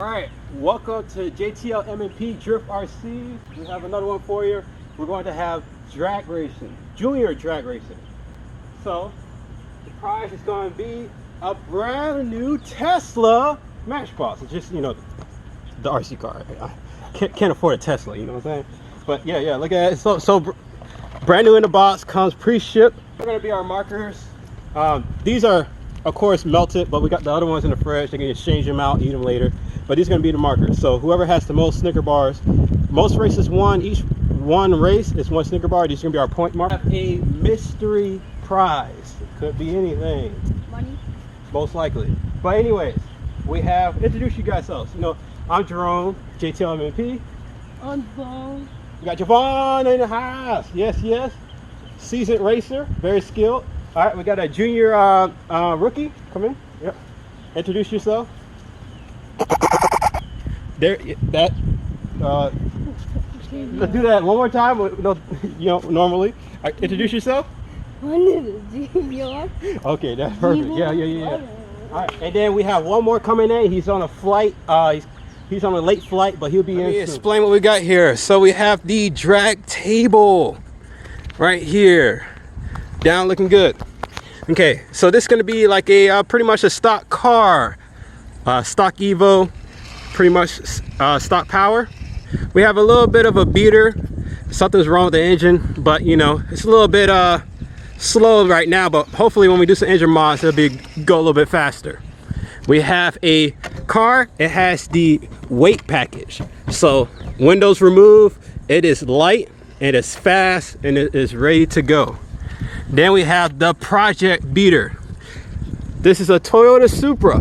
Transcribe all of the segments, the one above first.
Alright, welcome to JTL M&P Drift RC. We have another one for you. We're going to have drag racing, junior drag racing. So, the prize is going to be a brand new Tesla Matchbox. It's just, the RC car. I can't afford a Tesla, you know what I'm saying? But yeah, look at it. So brand new in the box, comes pre-shipped. They're going to be our markers. These are, of course, melted, but we got the other ones in the fridge. They can exchange them out, eat them later. But these are going to be the markers. So whoever has the most Snicker bars, most races won. Each one race is one Snicker bar. These are going to be our point mark. We have a mystery prize. It could be anything. Money? Most likely. But anyways, we have, introduce you guys selves. I'm Jerome, JTL M&P. On phone. We got Javon in the house. Yes. Seasoned racer, very skilled. All right, we got a junior rookie. Come in. Yep. Introduce yourself. There. That. Let's do that one more time. Normally. All right, introduce yourself. My name is Junior. Okay, that's perfect. Yeah. All right, and then we have one more coming in. He's on a flight. He's on a late flight, but he'll be in soon. Explain what we got here. So we have the drag table right here, down, looking good. Okay, so this is going to be like a pretty much a stock car, stock Evo, pretty much stock power. We have a little bit of a beater. Something's wrong with the engine, but it's a little bit slow right now, but hopefully when we do some engine mods, it'll go a little bit faster. We have a car. It has the weight package, so windows remove. It is light, it is fast, and it is ready to go. Then we have the project beater. This is a Toyota Supra.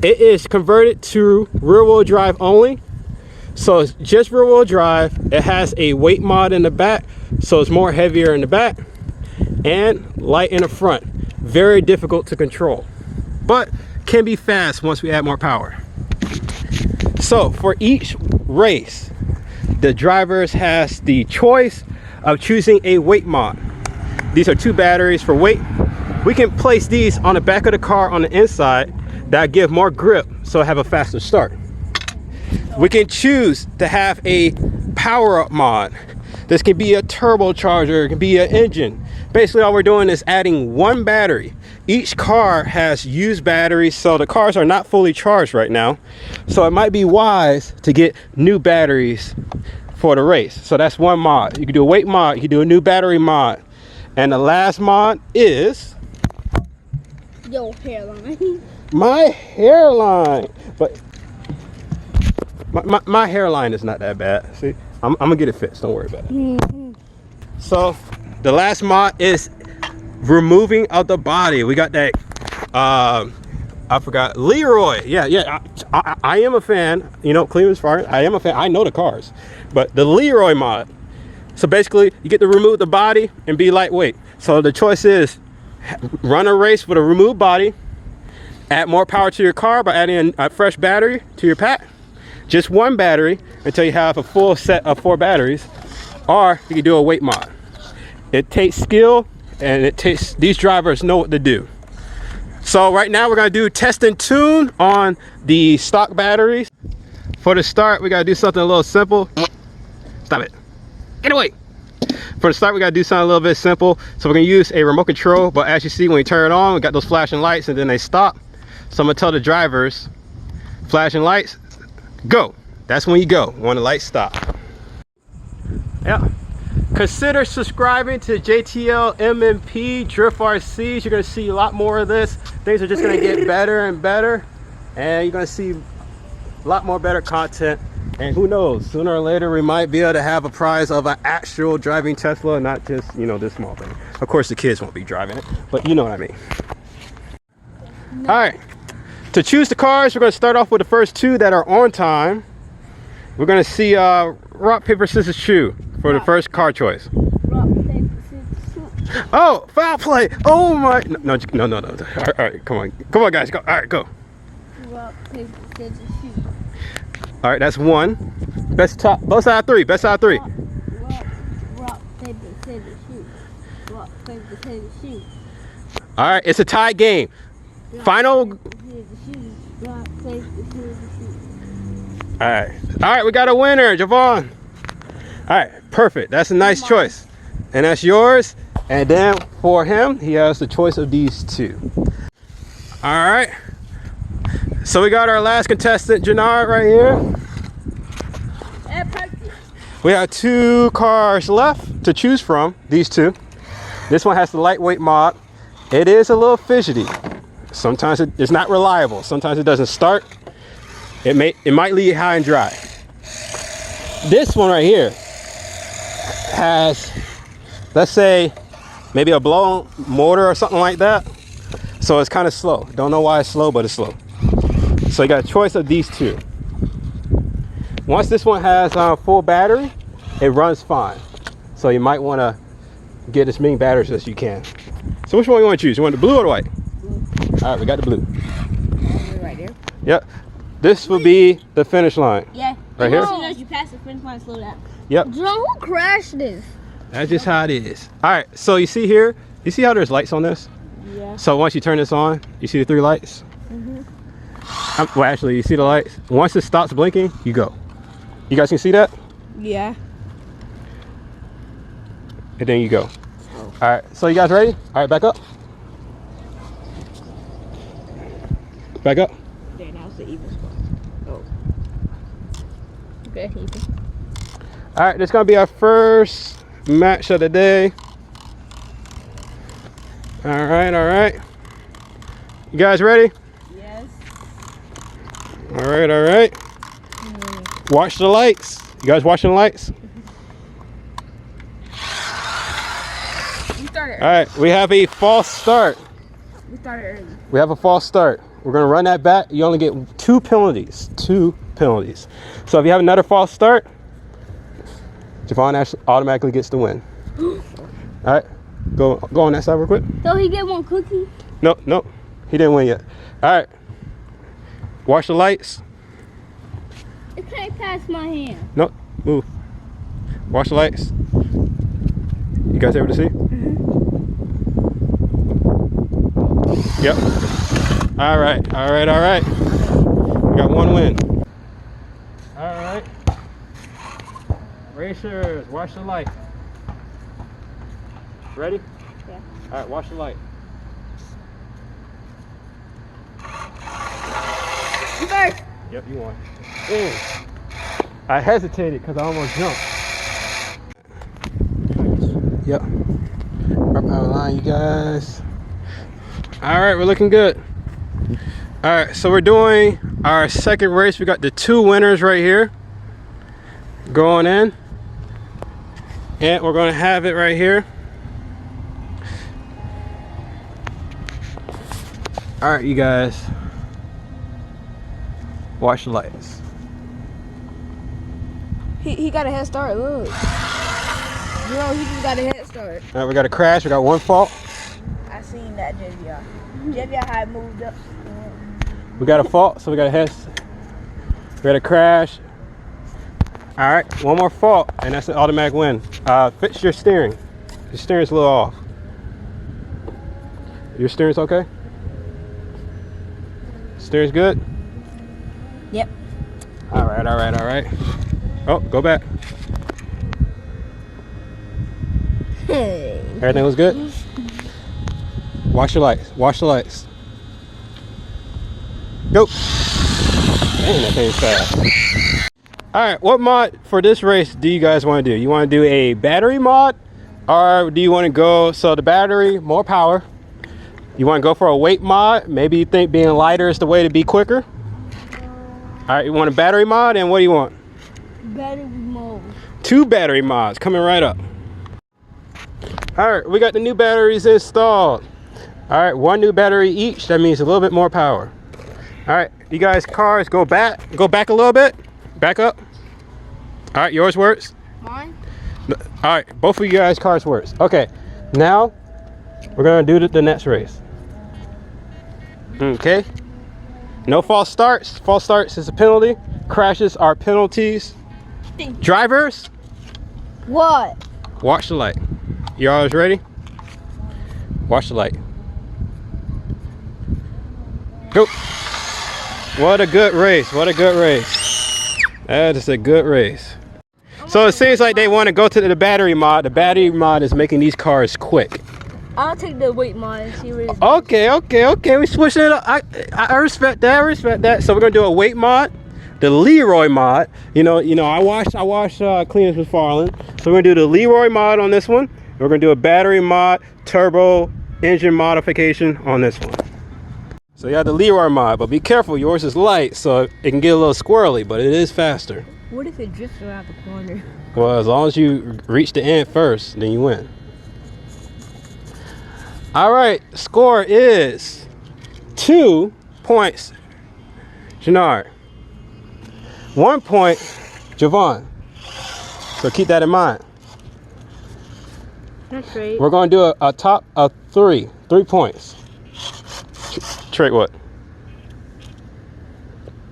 It is converted to rear-wheel drive only, so it's just rear-wheel drive. It has a weight mod in the back, so it's more heavier in the back and light in the front. Very difficult to control, but can be fast once we add more power. So for each race, the drivers has the choice of choosing a weight mod. These are 2 batteries for weight. We can place these on the back of the car on the inside that give more grip, so have a faster start. We can choose to have a power up mod. This can be a turbocharger, it can be an engine. Basically all we're doing is adding 1 battery. Each car has used batteries, so the cars are not fully charged right now. So it might be wise to get new batteries for the race. So that's 1 mod. You can do a weight mod, you can do a new battery mod. And the last mod is Your hairline. my hairline. But my hairline is not that bad. See, I'm gonna get it fixed, don't worry about it. So the last mod is removing of the body. We got that I forgot, Leroy. Yeah, I am a fan. Cleveland's far. I am a fan. I know the cars, but the Leroy mod. So basically you get to remove the body and be lightweight. So the choice is run a race with a removed body, add more power to your car by adding a fresh battery to your pack, just 1 battery until you have a full set of 4 batteries, or you can do a weight mod. It takes skill, and these drivers know what to do. So right now we're gonna do test and tune on the stock batteries. For the start, we gotta do something a little simple. Stop it, get away. For the start, we gotta do something a little bit simple. So we're gonna use a remote control, but as you see, when you turn it on, we got those flashing lights and then they stop. So I'm gonna tell the drivers, flashing lights, go. That's when you go, when the lights stop. Yeah. Consider subscribing to JTL M&P Drift RCs. You're going to see a lot more of this. Things are just going to get better and better, and you're going to see a lot more better content. And who knows, sooner or later we might be able to have a prize of an actual driving Tesla, not just this small thing. Of course the kids won't be driving it, but you know what I mean. All right, to choose the cars, we're going to start off with the first 2 that are on time. We're going to see rock, paper, scissors, shoe for the first car choice. Rock, paper, scissors, shoot. Oh, foul play. Oh my, no. All right, come on guys, go. All right, go. Rock, paper, scissors, shoot. All right, that's 1. Both out of 3. Best out of 3. Rock, paper, scissors, shoot. Rock, paper, scissors, shoot. All right, it's a tied game. Final. Rock, paper, scissors, shoot. All right, we got a winner, Javon. All right, perfect. That's a nice choice. And that's yours. And then for him, he has the choice of these two. All right. So we got our last contestant, Jannard, right here. We have 2 cars left to choose from, these two. This one has the lightweight mod. It is a little fidgety. Sometimes it's not reliable. Sometimes it doesn't start. It might leave high and dry. This one right here has, let's say, maybe a blown motor or something like that. So it's kind of slow. Don't know why it's slow, but it's slow. So you got a choice of these two. Once this one has full battery, it runs fine. So you might want to get as many batteries as you can. So which one you want to choose? You want the blue or the white? Blue. All right, we got the blue. Right there. Yep. This will be the finish line. Yeah. Right here? As soon as you pass the finish line, slow down. Yep. John, who crashed this? That's just how it is. All right, so you see here, you see how there's lights on this? Yeah. So once you turn this on, you see the 3 lights? Well, actually, you see the lights? Once it stops blinking, you go. You guys can see that? Yeah. And then you go. All right, so you guys ready? All right, back up. Back up. Okay, now it's the even spot. Oh. Okay, even. All right, this is gonna be our first match of the day. All right, all right. You guys ready? Yes. All right, all right. Watch the lights. You guys watching the lights? We started early. All right, we have a false start. We started early. We have a false start. We're gonna run that back. You only get 2 penalties. 2 penalties. So if you have another false start, Javon actually automatically gets the win. All right, go on that side real quick. So he get 1 cookie? No, no, he didn't win yet. All right, watch the lights. It can't pass my hand. No, move. Watch the lights. You guys able to see? Yep. All right, all right, all right. We got 1 win. All right. Racers, watch the light. Ready? Yeah. All right, watch the light. You first. Yep, you won. Ooh. I hesitated because I almost jumped. Yep. Up out of line, you guys. All right, we're looking good. All right, so we're doing our second race. We got the 2 winners right here going in. And we're going to have it right here. All right, you guys. Watch the lights. He got a head start, look. Bro, he just got a head start. All right, we got a crash. We got 1 fault. I seen that JVR. JVR had moved up. We got a fault, so we got a head. We got a crash. All right, 1 more fault, and that's an automatic win. Fix your steering. Your steering's a little off. Your steering's okay? Steering's good? Yep. All right, all right, all right. Oh, go back. Hey. Everything was good? Watch your lights. Watch the lights. Go. Dang, that thing's fast. All right, what mod for this race do you guys want to do? You want to do a battery mod, or do you want to go, so the battery, more power. You want to go for a weight mod? Maybe you think being lighter is the way to be quicker. All right, you want a battery mod, and what do you want? Battery mode. 2 battery mods coming right up. All right, we got the new batteries installed. All right, 1 new battery each. That means a little bit more power. All right, you guys, cars, go back a little bit. Back up. All right, yours works. Mine? All right, both of you guys' cars works. Okay, now we're gonna do the next race. Okay. No false starts. False starts is a penalty. Crashes are penalties. Drivers, What? watch the light. Y'all ready? Watch the light. Go. What a good race. What a good race. That is a good race. So it seems like they want to go to the battery mod. The battery mod is making these cars quick. I'll take the weight mod and see what it's Okay. We switching it up. I respect that. So we're gonna do a weight mod, the Leroy mod. You know. I watched Cleaners with Farland. So we're gonna do the Leroy mod on this one. We're gonna do a battery mod, turbo engine modification on this one. So you have the Leroy mod, but be careful. Yours is light, so it can get a little squirrely, but it is faster. What if it drifts around the corner? Well, as long as you reach the end first, then you win. All right, score is 2 points, Jannard. 1 point, Javon. So keep that in mind. That's right. We're going to do a top of 3 points. Trade what?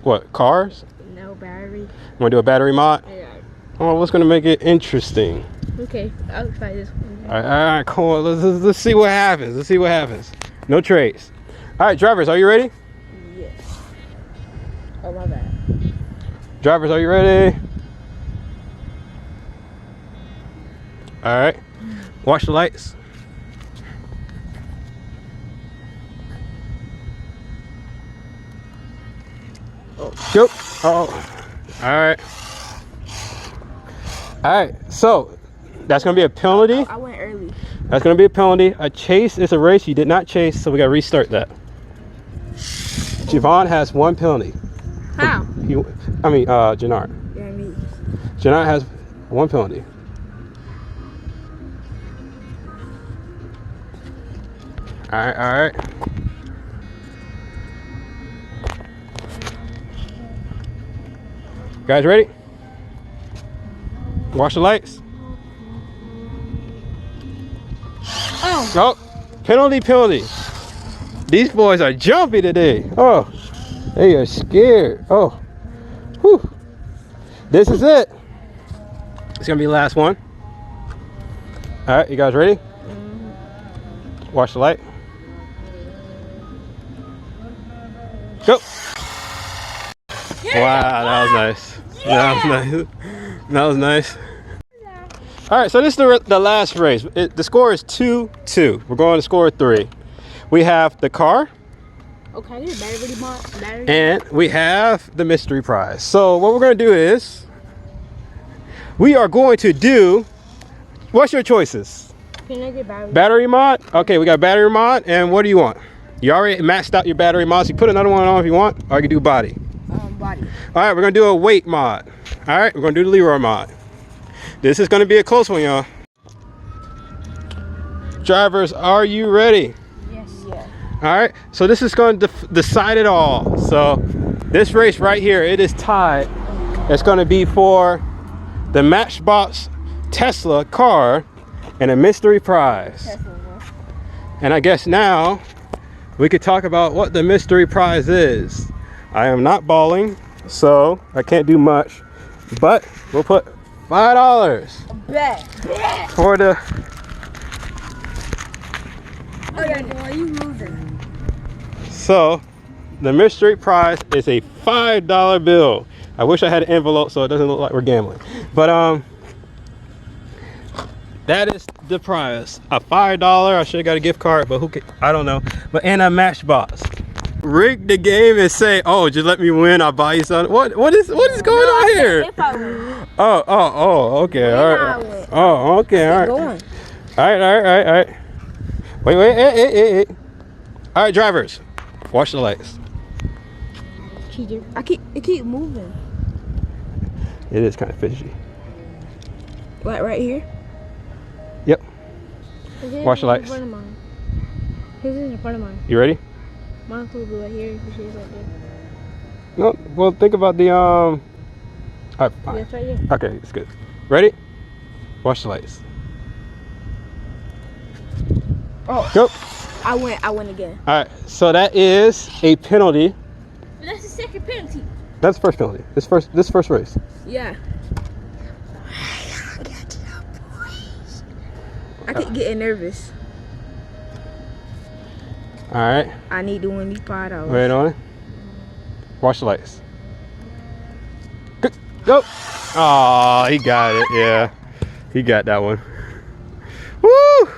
What, cars? No battery. Want to do a battery mod? Yeah. Oh, what's going to make it interesting? Okay, I'll try this one. All right, cool. Let's see what happens. No trades. All right, drivers, are you ready? Yes. Oh, my bad. Drivers, are you ready? All right. Watch the lights. Go. Oh. All right. All right. So that's gonna be a penalty. I went early. That's gonna be a penalty. A chase is a race. You did not chase, so we gotta restart that. Javon has 1 penalty. How? Jannard. Yeah, me. Jannard has 1 penalty. All right. Guys ready? Watch the lights. Oh, penalty. These boys are jumpy today. Oh, they are scared. Oh, whew. This is it. It's gonna be the last one. All right, you guys ready? Watch the light. Go. Wow, that was nice. That was nice. All right, so this is the last race. The score is 2-2. We're going to score 3. We have the car. Okay, this is battery. And we have the mystery prize. So what we're going to do is we are going to do. What's your choices? Can I get battery? Battery mod. Okay, we got battery mod. And what do you want? You already maxed out your battery mods. You put another one on if you want, or you can do body. Body. All right, we're gonna do a weight mod. All right, we're gonna do the Leroy mod. This is gonna be a close one, y'all. Drivers, are you ready? Yes. Yeah. All right, so this is going to decide it all. So this race right here, it is tied. It's going to be for the Matchbox Tesla car and a mystery prize. And I guess now we could talk about what the mystery prize is. I am not balling, so I can't do much, but we'll put $5 Bet. for the. Okay, boy, you losing. So the mystery prize is a $5 bill. I wish I had an envelope so it doesn't look like we're gambling, but that is the prize, a $5. I should have got a gift card, but who can, I don't know. But and a Matchbox. Rig the game and say, oh, just let me win, I'll buy you something. What is going on here? If I win. Oh, okay, all right. Oh, okay, all right. All right. Wait, hey. All right, drivers, watch the lights. Cheater. It keep moving. It is kind of fishy. Like right here? Yep. Watch the lights. His is in front of mine. You ready? Mine's will be right here. His right there. No, well, think about the all right, fine. Yes, right here. Okay, it's good. Ready? Watch the lights. Oh. Go. I win again. All right, so that is a penalty. That's the second penalty. That's the first penalty. This first race. Yeah. I keep getting nervous. All right. I need to win these $5. Wait on it. Watch the lights. Good. Go. Oh, he got it. Yeah, he got that one. Woo!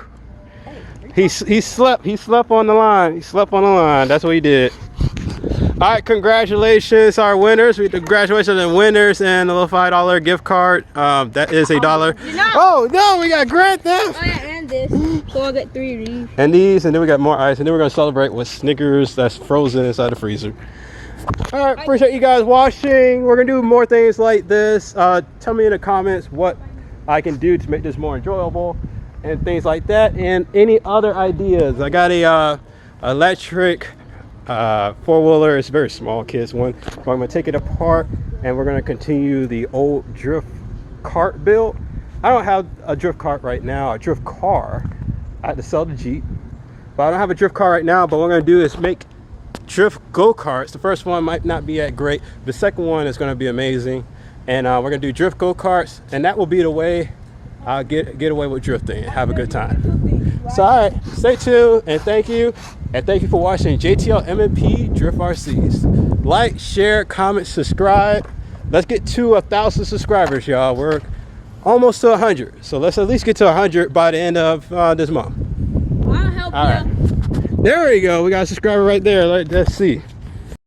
He slept. He slept on the line. He slept on the line. That's what he did. All right, congratulations, our winners. Congratulations and winners and a little $5 gift card. That is $1. Oh no, we got Grand Theft. Oh yeah, and this. So I'll get 3 of these. And these, and then we got more ice, and then we're gonna celebrate with Snickers that's frozen inside the freezer. All right, appreciate you guys watching. We're gonna do more things like this. Tell me in the comments what I can do to make this more enjoyable and things like that, and any other ideas. I got a electric four-wheeler. It's a very small kids one. So I'm gonna take it apart and we're gonna continue the old drift cart build. I don't have a drift cart right now, a drift car. I had to sell the Jeep, but I don't have a drift car right now. But what we're gonna do is make drift go-karts. The first one might not be that great. The second one is gonna be amazing, and we're gonna do drift go-karts, and that will be the way I'll get away with drifting and have a good time. So all right, stay tuned, and thank you for watching JTL M&P Drift RCs. Like, share, comment, subscribe. Let's get to 1,000 subscribers, y'all. We're almost to 100, so let's at least get to 100 by the end of this month. I'll help you. All right, there we go. We got a subscriber right there. Let's see.